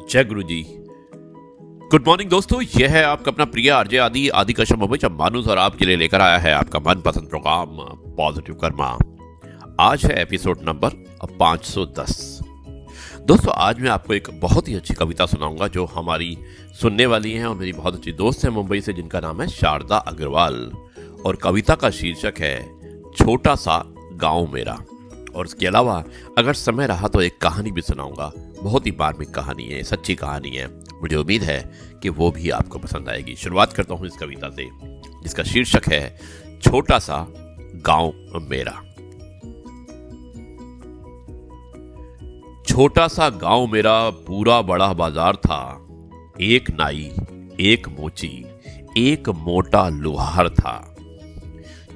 जय गुरु जी। Good morning दोस्तों, यह है आपका अपना प्रिय आरजे आदि कश्यप हमेशा मानुस और आपके लिए लेकर आया है आपका मनपसंद प्रोग्राम पॉजिटिव कर्मा। आज है एपिसोड नंबर 510। दोस्तों, आज मैं आपको एक बहुत ही अच्छी कविता सुनाऊंगा जो हमारी सुनने वाली हैं और मेरी बहुत अच्छी दोस्त है मुंबई से, जिनका नाम है शारदा अग्रवाल। और कविता का शीर्षक है छोटा सा गांव मेरा। और इसके अलावा अगर समय रहा तो एक कहानी भी सुनाऊंगा। बहुत ही मार्मिक कहानी है, सच्ची कहानी है। मुझे उम्मीद है कि वो भी आपको पसंद आएगी। शुरुआत करता हूं इस कविता से, जिसका शीर्षक है छोटा सा गांव मेरा। छोटा सा गांव मेरा, पूरा बड़ा बाजार था। एक नाई, एक मोची, एक मोटा लोहार था।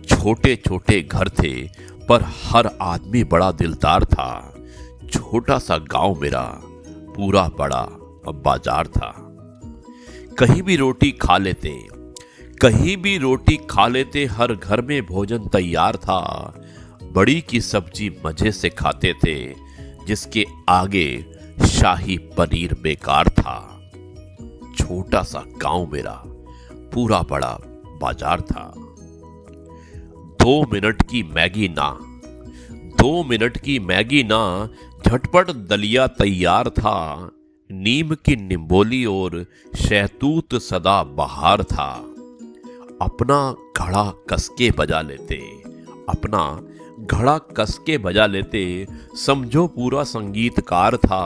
छोटे छोटे घर थे पर हर आदमी बड़ा दिलदार था। छोटा सा गांव मेरा, पूरा बड़ा बाजार था। कहीं भी रोटी खा लेते, कहीं भी रोटी खा लेते, हर घर में भोजन तैयार था। बड़ी की सब्जी मजे से खाते थे, जिसके आगे शाही पनीर बेकार था। छोटा सा गांव मेरा, पूरा बड़ा बाजार था। 2 मिनट की मैगी ना, 2 मिनट की मैगी ना, झटपट दलिया तैयार था। नीम की निम्बोली और शहतूत सदा बहार था। अपना घड़ा कसके बजा लेते, अपना घड़ा कसके बजा लेते, समझो पूरा संगीतकार था।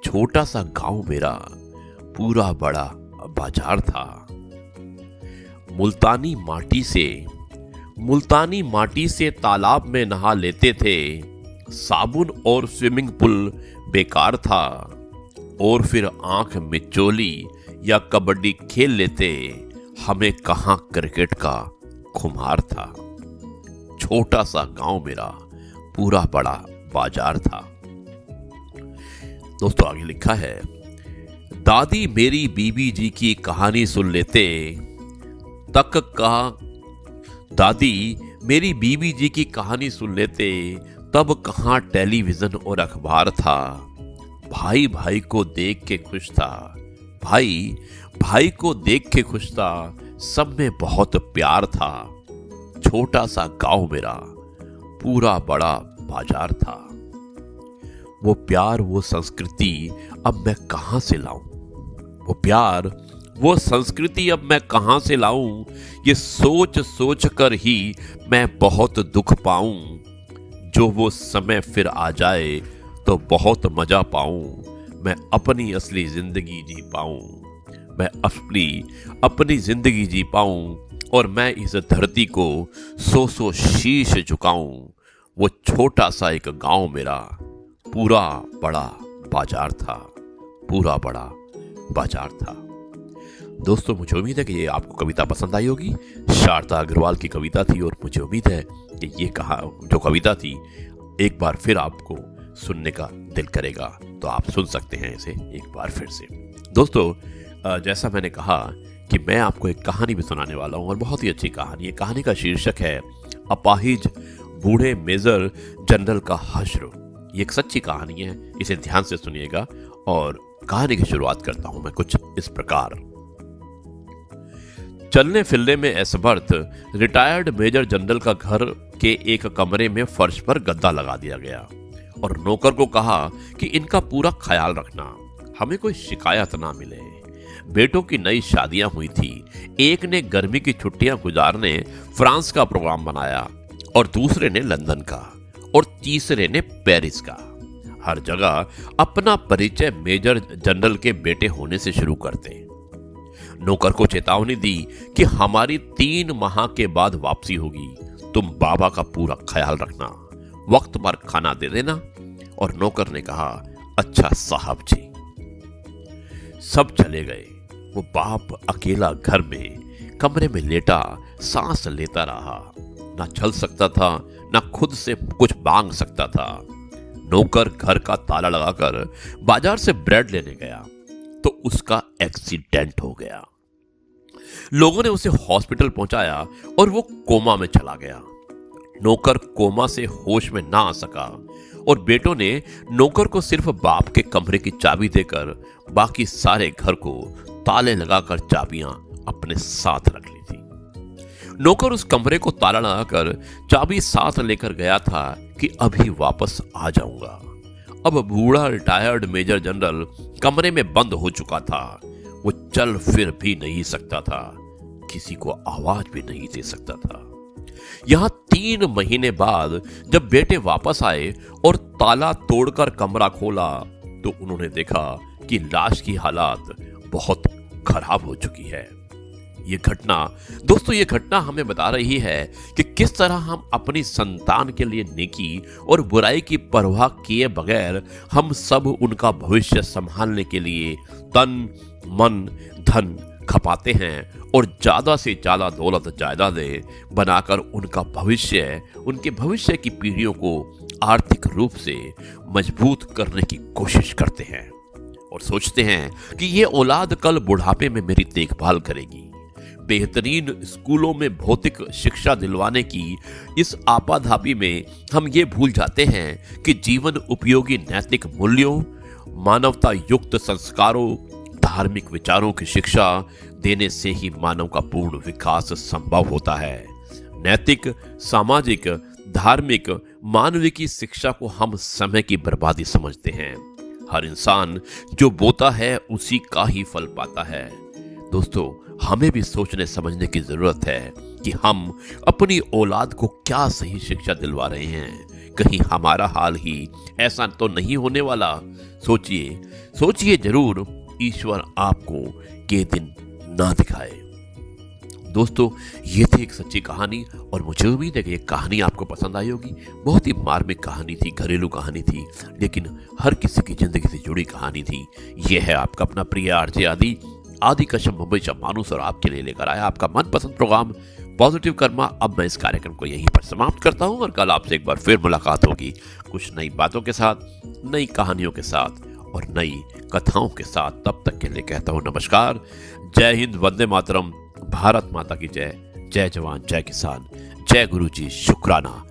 छोटा सा गांव मेरा, पूरा बड़ा बाजार था। मुल्तानी माटी से तालाब में नहा लेते थे। साबुन और स्विमिंग पूल बेकार था। और फिर आंख मिचोली या कबड्डी खेल लेते, हमें कहां क्रिकेट का खुमार था। छोटा सा गांव मेरा, पूरा बड़ा बाजार था। दोस्तों, आगे लिखा है, दादी मेरी बीबी जी की कहानी सुन लेते, तक कहा दादी मेरी बीबी जी की कहानी सुन लेते, तब कहां टेलीविजन और अखबार था। भाई भाई को देख के खुश था, भाई भाई को देख के खुश था, सब में बहुत प्यार था। छोटा सा गांव मेरा, पूरा बड़ा बाजार था। वो प्यार वो संस्कृति अब मैं कहां से लाऊं, वो प्यार वो संस्कृति अब मैं कहां से लाऊं। ये सोच सोच कर ही मैं बहुत दुख पाऊं। जो वो समय फिर आ जाए तो बहुत मजा पाऊं। मैं अपनी असली जिंदगी जी पाऊं, मैं अपनी जिंदगी जी पाऊं। और मैं इस धरती को सौ शीश झुकाऊं। वो छोटा सा एक गांव मेरा, पूरा बड़ा बाजार था, पूरा बड़ा बाजार था। दोस्तों, मुझे उम्मीद है कि ये आपको कविता पसंद आई होगी। शारदा अग्रवाल की कविता थी और मुझे उम्मीद है कि ये जो कविता थी एक बार फिर आपको सुनने का दिल करेगा, तो आप सुन सकते हैं इसे एक बार फिर से। दोस्तों, जैसा मैंने कहा कि मैं आपको एक कहानी भी सुनाने वाला हूँ और बहुत ही अच्छी कहानी है। कहानी का शीर्षक है अपाहिज बूढ़े मेजर जनरल का हश्र। ये एक सच्ची कहानी है, इसे ध्यान से सुनिएगा। और कहानी की शुरुआत करता हूं मैं कुछ इस प्रकार। चलने फिरने में असमर्थ रिटायर्ड मेजर जनरल का घर के एक कमरे में फर्श पर गद्दा लगा दिया गया और नौकर को कहा कि इनका पूरा ख्याल रखना, हमें कोई शिकायत ना मिले। बेटों की नई शादियां हुई थी। एक ने गर्मी की छुट्टियां गुजारने फ्रांस का प्रोग्राम बनाया और दूसरे ने लंदन का और तीसरे ने पेरिस का। हर जगह अपना परिचय मेजर जनरल के बेटे होने से शुरू करते। नौकर को चेतावनी दी कि हमारी 3 माह के बाद वापसी होगी। तुम बाबा का पूरा ख्याल रखना, वक्त पर खाना दे देना। और नौकर ने कहा, अच्छा साहब जी। सब चले गए। वो बाप अकेला घर में कमरे में लेटा सांस लेता रहा। ना चल सकता था, ना खुद से कुछ मांग सकता था। नौकर घर का ताला लगाकर बाजार से ब्रेड लेने गया तो उसका एक्सीडेंट हो गया। लोगों ने उसे हॉस्पिटल पहुंचाया और वो कोमा में चला गया। नौकर कोमा से होश में ना आ सका और बेटों ने नौकर को सिर्फ बाप के कमरे की चाबी देकर बाकी सारे घर को ताले लगाकर चाबियां अपने साथ रख ली थी। नौकर उस कमरे को ताला लगाकर चाबी साथ लेकर गया था कि अभी वापस आ जाऊंगा। अब बूढ़ा रिटायर्ड मेजर जनरल कमरे में बंद हो चुका था। वो चल फिर भी नहीं सकता था, किसी को आवाज भी नहीं दे सकता था। यहां 3 महीने बाद जब बेटे वापस आए और ताला तोड़कर कमरा खोला तो उन्होंने देखा कि लाश की हालत बहुत खराब हो चुकी है। ये घटना हमें बता रही है कि किस तरह हम अपनी संतान के लिए नेकी और बुराई की परवाह किए बगैर हम सब उनका भविष्य संभालने के लिए तन मन धन खपाते हैं और ज्यादा से ज्यादा दौलत जायदादें बनाकर उनके भविष्य की पीढ़ियों को आर्थिक रूप से मजबूत करने की कोशिश करते हैं और सोचते हैं कि ये औलाद कल बुढ़ापे में मेरी देखभाल करेगी। बेहतरीन स्कूलों में भौतिक शिक्षा दिलवाने की इस आपाधापी में हम ये भूल जाते हैं कि जीवन उपयोगी नैतिक मूल्यों, मानवता युक्त संस्कारों, धार्मिक विचारों की शिक्षा देने से ही मानव का पूर्ण विकास संभव होता है। नैतिक, सामाजिक, धार्मिक, मानवीय की शिक्षा को हम समय की बर्बादी समझते हैं। हर इंसान जो बोता है उसी का ही फल पाता है। दोस्तों, हमें भी सोचने समझने की जरूरत है कि हम अपनी औलाद को क्या सही शिक्षा दिलवा रहे हैं। कहीं हमारा हाल ही ऐसा तो नहीं होने वाला। सोचिए जरूर, ईश्वर आपको ये दिन ना दिखाए। दोस्तों, ये थी एक सच्ची कहानी और मुझे उम्मीद है कि ये कहानी आपको पसंद आई होगी। बहुत ही मार्मिक कहानी थी, घरेलू कहानी थी, लेकिन हर किसी की जिंदगी से जुड़ी कहानी थी। ये है आपका अपना प्रिय आरजे आदि कश्यप मुंबई से मानुस और आपके लिए लेकर आया आपका मनपसंद प्रोग्राम पॉजिटिव कर्मा। अब मैं इस कार्यक्रम को यहीं पर समाप्त करता हूं और कल आपसे एक बार फिर मुलाकात होगी कुछ नई बातों के साथ, नई कहानियों के साथ और नई कथाओं के साथ। तब तक के लिए कहता हूं नमस्कार, जय हिंद, वंदे मातरम, भारत माता की जय, जय जवान, जय किसान, जय गुरु जी, शुक्राना।